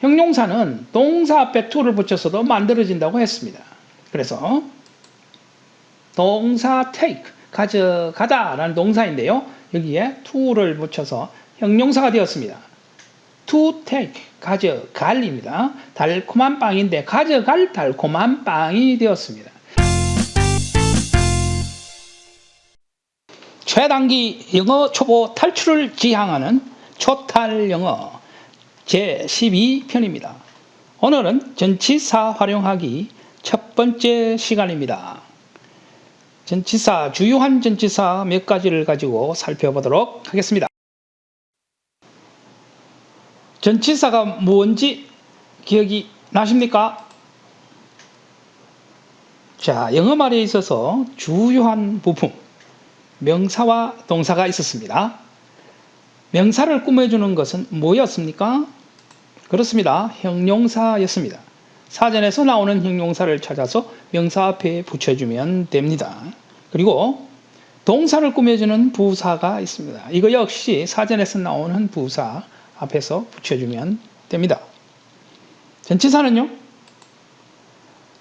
형용사는 동사 앞에 to를 붙여서도 만들어진다고 했습니다. 그래서 동사 take, 가져가다 라는 동사인데요. 여기에 to를 붙여서 형용사가 되었습니다. to take, 가져갈입니다. 달콤한 빵인데 가져갈 달콤한 빵이 되었습니다. 최단기 영어 초보 탈출을 지향하는 초탈영어 제12편입니다. 오늘은 전치사 활용하기 첫 번째 시간입니다. 전치사, 주요한 전치사 몇 가지를 가지고 살펴보도록 하겠습니다. 전치사가 뭔지 기억이 나십니까? 자, 영어말에 있어서 주요한 부품, 명사와 동사가 있었습니다. 명사를 꾸며주는 것은 뭐였습니까? 그렇습니다. 형용사였습니다. 사전에서 나오는 형용사를 찾아서 명사 앞에 붙여주면 됩니다. 그리고 동사를 꾸며주는 부사가 있습니다. 이거 역시 사전에서 나오는 부사 앞에서 붙여주면 됩니다. 전치사는요,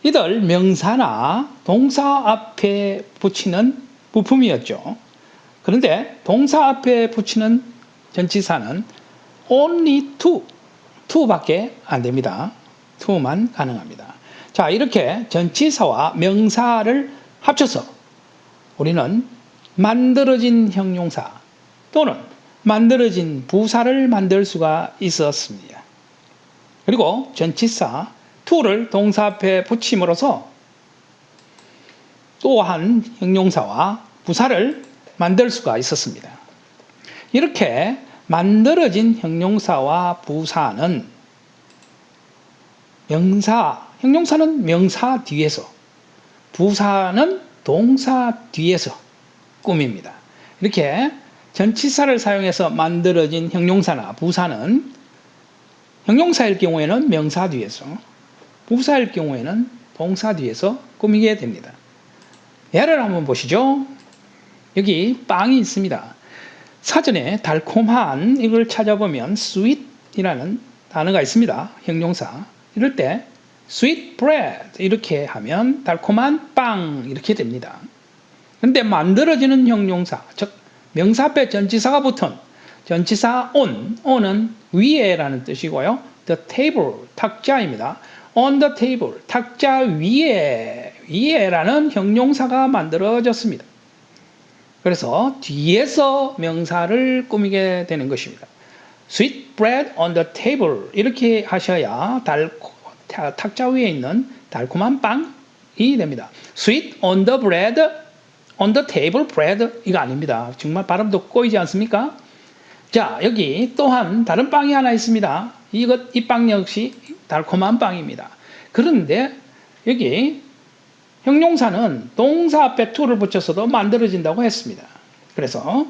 이들 명사나 동사 앞에 붙이는 부품이었죠. 그런데 동사 앞에 붙이는 전치사는 only to밖에 안 됩니다. to만 가능합니다. 자, 이렇게 전치사와 명사를 합쳐서 우리는 만들어진 형용사 또는 만들어진 부사를 만들 수가 있었습니다. 그리고 전치사 to를 동사 앞에 붙임으로써 또한 형용사와 부사를 만들 수가 있었습니다. 이렇게 만들어진 형용사와 부사는 형용사는 명사 뒤에서, 부사는 동사 뒤에서 꾸밉니다. 이렇게 전치사를 사용해서 만들어진 형용사나 부사는 형용사일 경우에는 명사 뒤에서, 부사일 경우에는 동사 뒤에서 꾸미게 됩니다. 예를 한번 보시죠. 여기 빵이 있습니다. 사전에 달콤한 이걸 찾아보면 sweet이라는 단어가 있습니다. 형용사. 이럴 때 sweet bread 이렇게 하면 달콤한 빵 이렇게 됩니다. 그런데 만들어지는 형용사, 즉 명사 앞에 전치사가 붙은 전치사 on은 위에라는 뜻이고요. the table, 탁자입니다. on the table, 탁자 위에라는 형용사가 만들어졌습니다. 그래서 뒤에서 명사를 꾸미게 되는 것입니다. Sweet bread on the table 이렇게 하셔야 탁자 위에 있는 달콤한 빵이 됩니다. Sweet on the bread, on the table bread 이거 아닙니다. 정말 발음도 꼬이지 않습니까? 자, 여기 또한 다른 빵이 하나 있습니다. 이 빵 역시 달콤한 빵입니다. 그런데 여기 형용사는 동사 앞에 to를 붙여서도 만들어진다고 했습니다. 그래서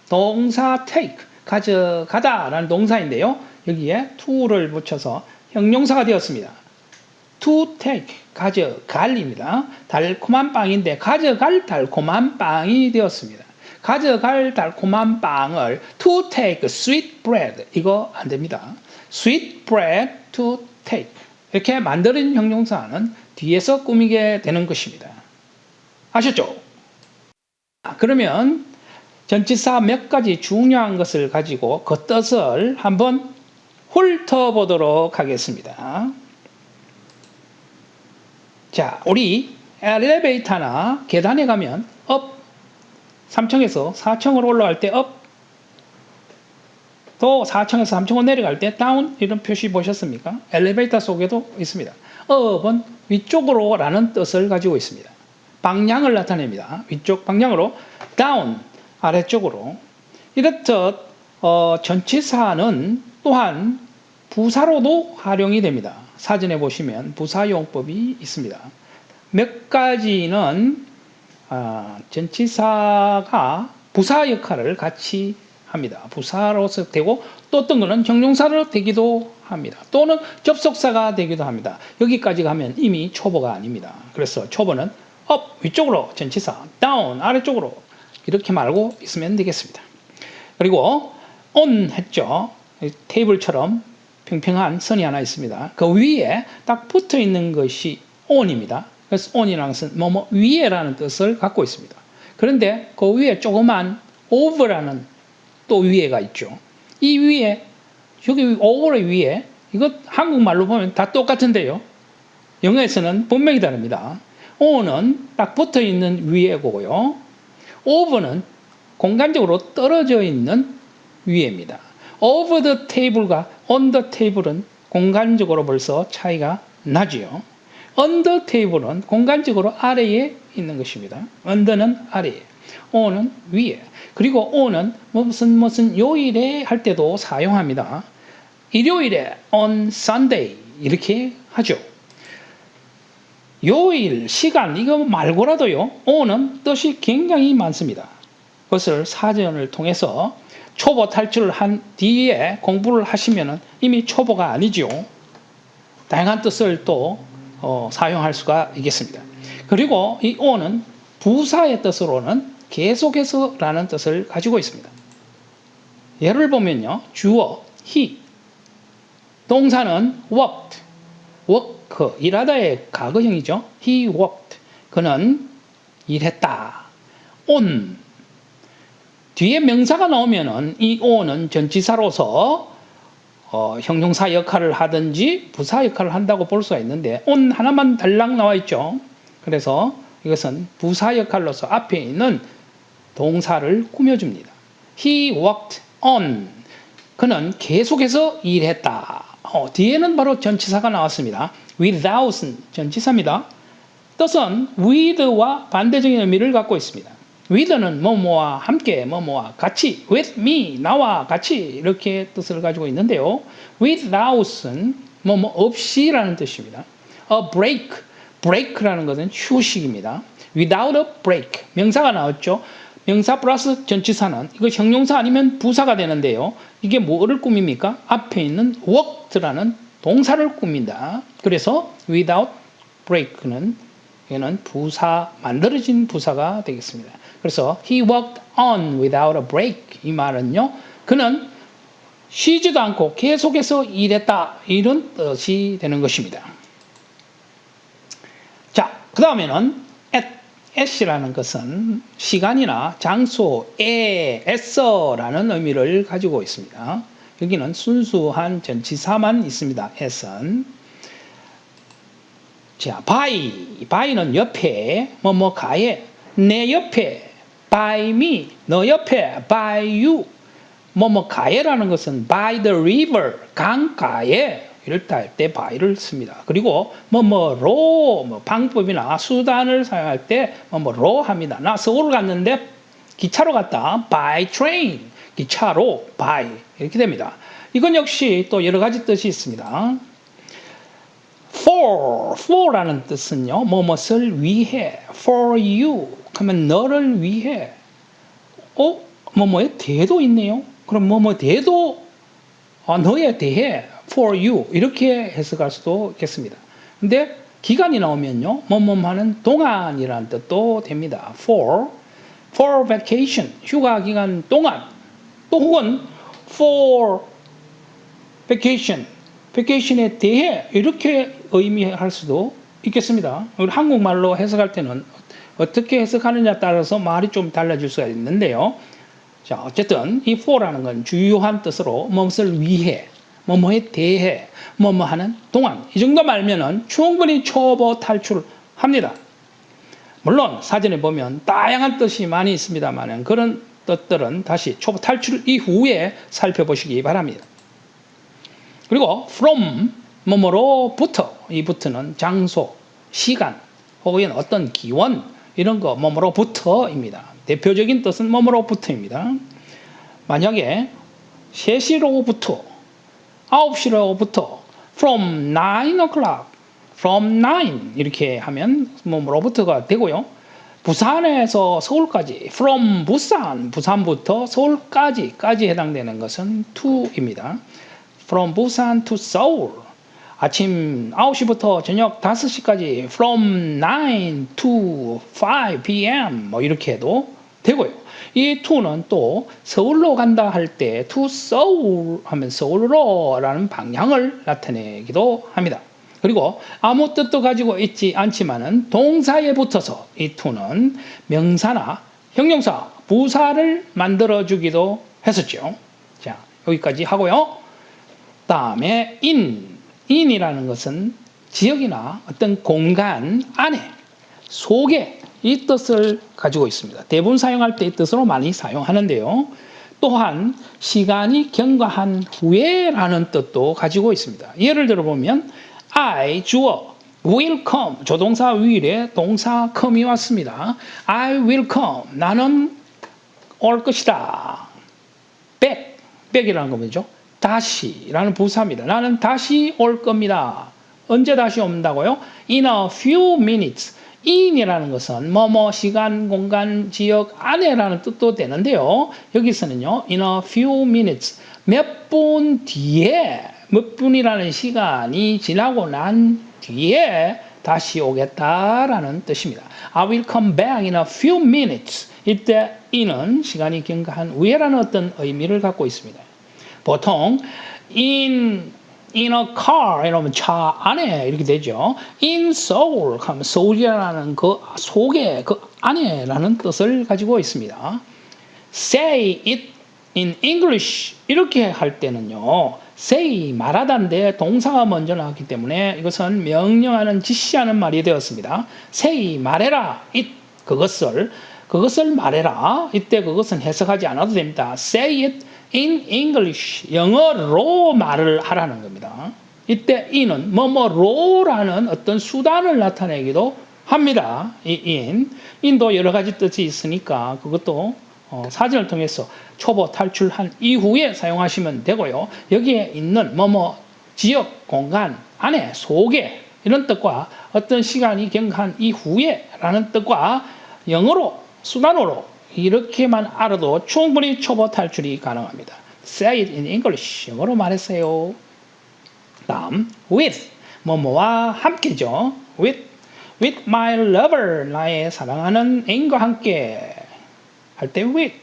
동사 take, 가져가다 라는 동사인데요. 여기에 to를 붙여서 형용사가 되었습니다. to take, 가져갈입니다. 달콤한 빵인데 가져갈 달콤한 빵이 되었습니다. 가져갈 달콤한 빵을 to take sweet bread 이거 안 됩니다. sweet bread to take 이렇게 만들어진 형용사는 뒤에서 꾸미게 되는 것입니다. 아셨죠? 그러면 전치사 몇 가지 중요한 것을 가지고 그 뜻을 한번 훑어보도록 하겠습니다. 자, 우리 엘리베이터나 계단에 가면 up, 3층에서 4층으로 올라갈 때 up, 또 4층에서 3층으로 내려갈 때 down 이런 표시 보셨습니까? 엘리베이터 속에도 있습니다. up은 위쪽으로 라는 뜻을 가지고 있습니다. 방향을 나타냅니다. 위쪽 방향으로, down 아래쪽으로. 이렇듯 전치사는 또한 부사로도 활용이 됩니다. 사전에 보시면 부사용법이 있습니다. 몇 가지는 전치사가 부사 역할을 같이 합니다. 부사로서 되고 또 어떤 거는 형용사로 되기도 합니다. 또는 접속사가 되기도 합니다. 여기까지 가면 이미 초보가 아닙니다. 그래서 초보는 up 위쪽으로 전치사, down 아래쪽으로 이렇게 말고 있으면 되겠습니다. 그리고 on 했죠. 테이블처럼 평평한 선이 하나 있습니다. 그 위에 딱 붙어 있는 것이 on입니다. 그래서 on이라는 것은 뭐뭐 위에라는 뜻을 갖고 있습니다. 그런데 그 위에 조그만 over라는 또 위에가 있죠. 이 위에, 여기 over의 위에, 이거 한국말로 보면 다 똑같은데요. 영어에서는 분명히 다릅니다. on은 딱 붙어 있는 위에고요. over는 공간적으로 떨어져 있는 위에입니다. over the table과 on the table은 공간적으로 벌써 차이가 나지요. on the table은 공간적으로 아래에 있는 것입니다. under는 아래에, on은 위에. 그리고 on은 무슨 요일에 할 때도 사용합니다. 일요일에 on Sunday 이렇게 하죠. 요일, 시간 이거 말고라도요. on은 뜻이 굉장히 많습니다. 그것을 사전을 통해서 초보 탈출을 한 뒤에 공부를 하시면 이미 초보가 아니죠. 다양한 뜻을 또 사용할 수가 있겠습니다. 그리고 이 on은 부사의 뜻으로는 계속해서라는 뜻을 가지고 있습니다. 예를 보면요. 주어 he, 동사는 worked, work, 일하다의 과거형이죠. he worked, 그는 일했다. on, 뒤에 명사가 나오면은 이 on은 전치사로서 형용사 역할을 하든지 부사 역할을 한다고 볼 수가 있는데 on 하나만 달랑 나와 있죠. 그래서 이것은 부사 역할로서 앞에 있는 동사를 꾸며줍니다. He worked on, 그는 계속해서 일했다. 뒤에는 바로 전치사가 나왔습니다. without은 전치사입니다. 뜻은 with와 반대적인 의미를 갖고 있습니다. with는 뭐뭐와 함께, 뭐뭐와 같이, with me, 나와 같이 이렇게 뜻을 가지고 있는데요. without은 뭐뭐 없이라는 뜻입니다. a break, break라는 것은 휴식입니다. without a break, 명사가 나왔죠. 명사 플러스 전치사는 이거 형용사 아니면 부사가 되는데요. 이게 뭐를 꾸밉니까? 앞에 있는 worked라는 동사를 꾸민다. 그래서 without break는 얘는 부사, 만들어진 부사가 되겠습니다. 그래서 he worked on without a break. 이 말은요. 그는 쉬지도 않고 계속해서 일했다. 이런 뜻이 되는 것입니다. 자, 그 다음에는 at이라는 것은 시간이나 장소에 애써라는 의미를 가지고 있습니다. 여기는 순수한 전치사만 있습니다. at은. 자, by는 옆에, 가에, 내 옆에, by me, 너 옆에, by you. 가에라는 것은 by the river, 강가에 이럴 때 by를 씁니다. 그리고 로 방법이나 수단을 사용할 때 로 합니다. 나 서울 갔는데 기차로 갔다. by train, 기차로 by 이렇게 됩니다. 이건 역시 또 여러 가지 뜻이 있습니다. for라는 뜻은요. 무엇을 위해, for you 하면 너를 위해. 뭐뭐에 대도 있네요. 그럼 대도 너에 대해 for you 이렇게 해석할 수도 있겠습니다. 근데 기간이 나오면요. 하는 동안이라는 뜻도 됩니다. for vacation 휴가 기간 동안, 또 혹은 for vacation에 대해 이렇게 의미할 수도 있겠습니다. 우리 한국말로 해석할 때는 어떻게 해석하느냐에 따라서 말이 좀 달라질 수가 있는데요. 자, 어쨌든 이 for라는 건 주요한 뜻으로 무엇을 위해, 뭐뭐에 대해, 하는 동안 이 정도만 알면은 충분히 초보 탈출합니다. 물론 사전에 보면 다양한 뜻이 많이 있습니다만 그런 뜻들은 다시 초보 탈출 이후에 살펴보시기 바랍니다. 그리고 from 뭐뭐로부터, 이 부터는 장소, 시간, 혹은 어떤 기원 이런 거 뭐뭐로부터입니다. 대표적인 뜻은 뭐뭐로부터입니다. 만약에 3시로부터, 9시로부터, from 9 o'clock, from 9 이렇게 하면 뭐뭐로부터가 되고요. 부산에서 서울까지, from 부산, 부산부터 서울까지 해당되는 것은 to입니다. from Busan to Seoul, 아침 9시부터 저녁 5시까지 from 9 to 5 p.m. 이렇게 해도 되고요. 이 to는 또 서울로 간다 할 때 to 서울 하면 서울로 라는 방향을 나타내기도 합니다. 그리고 아무 뜻도 가지고 있지 않지만은 동사에 붙어서 이 to는 명사나 형용사, 부사를 만들어주기도 했었죠. 자, 여기까지 하고요. 다음에 in이라는 것은 지역이나 어떤 공간 안에, 속에 이 뜻을 가지고 있습니다. 대부분 사용할 때 이 뜻으로 많이 사용하는데요. 또한 시간이 경과한 후에라는 뜻도 가지고 있습니다. 예를 들어보면 I, 주어, will come, 조동사 will에 동사 come이 왔습니다. I will come, 나는 올 것이다. back이라는 거 뭐죠? 다시라는 부사입니다. 나는 다시 올 겁니다. 언제 다시 온다고요? In a few minutes. in이라는 것은 뭐뭐 시간, 공간, 지역 안에라는 뜻도 되는데요. 여기서는요. in a few minutes. 몇 분 뒤에, 몇 분이라는 시간이 지나고 난 뒤에 다시 오겠다라는 뜻입니다. I will come back in a few minutes. 이때 in은 시간이 경과한 후에라는 어떤 의미를 갖고 있습니다. 보통 in a car 이러면 차 안에 이렇게 되죠. in Seoul 하면 서울이라는 그 속에 그 안에라는 뜻을 가지고 있습니다. say it in English 이렇게 할 때는요. say 말하다인데 동사가 먼저 나왔기 때문에 이것은 명령하는 지시하는 말이 되었습니다. say 말해라 it 그것을 말해라. 이때 그것은 해석하지 않아도 됩니다. say it in English 영어로 말을 하라는 겁니다. 이때 in은 뭐뭐로라는 어떤 수단을 나타내기도 합니다. 이 in도 여러 가지 뜻이 있으니까 그것도 사전을 통해서 초보 탈출한 이후에 사용하시면 되고요. 여기에 있는 뭐뭐 지역, 공간, 안에, 속에 이런 뜻과 어떤 시간이 경과한 이후에 라는 뜻과 영어로 수단으로 이렇게만 알아도 충분히 초보 탈출이 가능합니다. Say it in English. 영어로 말했어요. 다음, with. 뭐뭐와 함께죠. with my lover. 나의 사랑하는 애인과 함께. 할 때 with.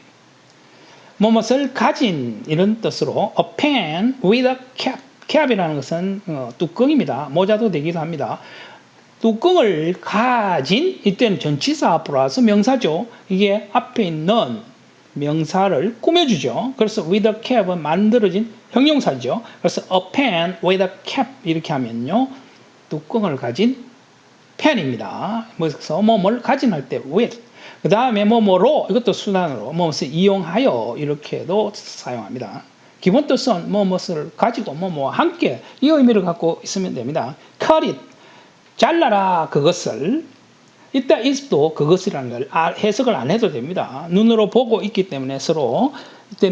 뭐뭇을 가진 이런 뜻으로 a pen with a cap. cap이라는 것은 뚜껑입니다. 모자도 되기도 합니다. 뚜껑을 가진 이때는 전치사 플러스 명사죠. 이게 앞에 있는 명사를 꾸며주죠. 그래서 with a cap은 만들어진 형용사죠. 그래서 a pen with a cap 이렇게 하면요. 뚜껑을 가진 펜입니다. 그래서 뭐뭘 가진 할 때 with. 그 다음에 뭐뭐로 이것도 수단으로 뭐뭇을 이용하여 이렇게도 사용합니다. 기본 뜻은 뭐뭇을 가지고 뭐뭐와 함께 이 의미를 갖고 있으면 됩니다. cut it. 잘라라 그것을. 이때 is도 그것이라는 걸 해석을 안 해도 됩니다. 눈으로 보고 있기 때문에 서로 이때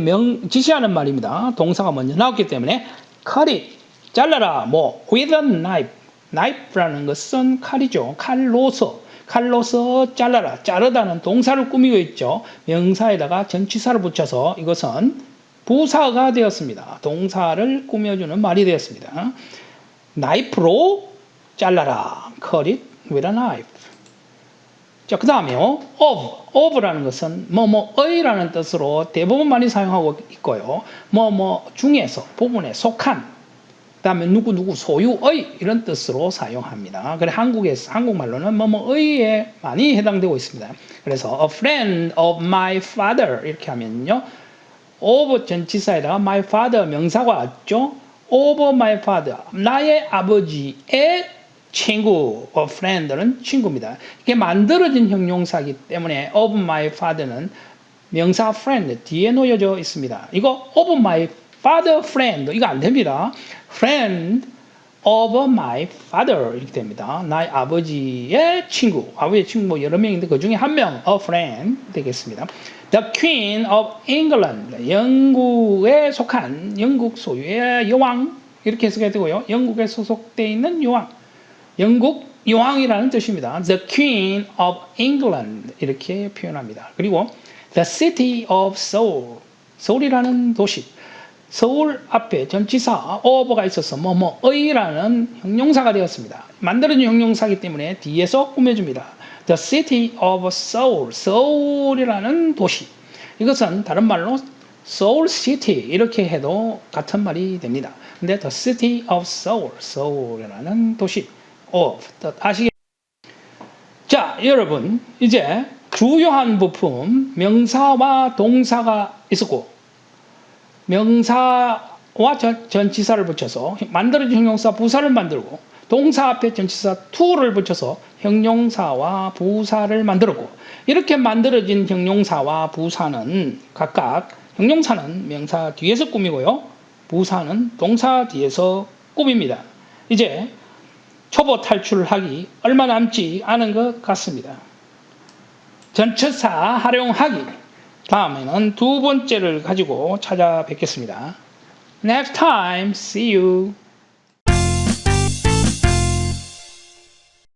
지시하는 말입니다. 동사가 먼저 나왔기 때문에 cut it 잘라라 뭐 with a knife knife라는 것은 칼이죠. 칼로서 잘라라 자르다는 동사를 꾸미고 있죠. 명사에다가 전치사를 붙여서 이것은 부사가 되었습니다. 동사를 꾸며주는 말이 되었습니다. 나이프로 잘라라. cut it with a knife. 자, 그 다음에요. of라는 것은 뭐뭐의라는 뜻으로 대부분 많이 사용하고 있고요. 뭐뭐 중에서 부분에 속한 그 다음에 누구 소유의 이런 뜻으로 사용합니다. 그래 한국말로는 뭐뭐의에 많이 해당되고 있습니다. 그래서 a friend of my father 이렇게 하면요. of 전치사에다가 my father 명사가 왔죠. of my father 나의 아버지의 친구, friend는 친구입니다. 이게 만들어진 형용사이기 때문에 of my father는 명사 friend 뒤에 놓여져 있습니다. 이거 of my father friend 이거 안 됩니다. friend of my father 이렇게 됩니다. 나의 아버지의 친구, 아버지의 친구 뭐 여러 명인데 그 중에 한 명, a friend 되겠습니다. The Queen of England 영국에 속한 영국 소유의 여왕 이렇게 해석이 되고요. 영국에 소속되어 있는 여왕. 영국 여왕이라는 뜻입니다. The Queen of England 이렇게 표현합니다. 그리고 The City of Seoul 서울이라는 도시 서울 앞에 전치사 of가 있어서 뭐뭐의라는 형용사가 되었습니다. 만들어진 형용사이기 때문에 뒤에서 꾸며줍니다. The city of Seoul. 서울이라는 도시. 이것은 다른 말로 Seoul City 이렇게 해도 같은 말이 됩니다. 근데 the city of Seoul. 서울이라는 도시. of. 아시겠죠? 자, 여러분. 이제 주요한 부품 명사와 동사가 있었고 명사와 전치사를 붙여서 만들어진 형용사 부사를 만들고 동사 앞에 전치사 to를 붙여서 형용사와 부사를 만들었고 이렇게 만들어진 형용사와 부사는 각각 형용사는 명사 뒤에서 꾸미고요. 부사는 동사 뒤에서 꾸밉니다. 이제 초보 탈출하기 얼마 남지 않은 것 같습니다. 전치사 활용하기 다음에는 두 번째를 가지고 찾아뵙겠습니다. Next time, see you.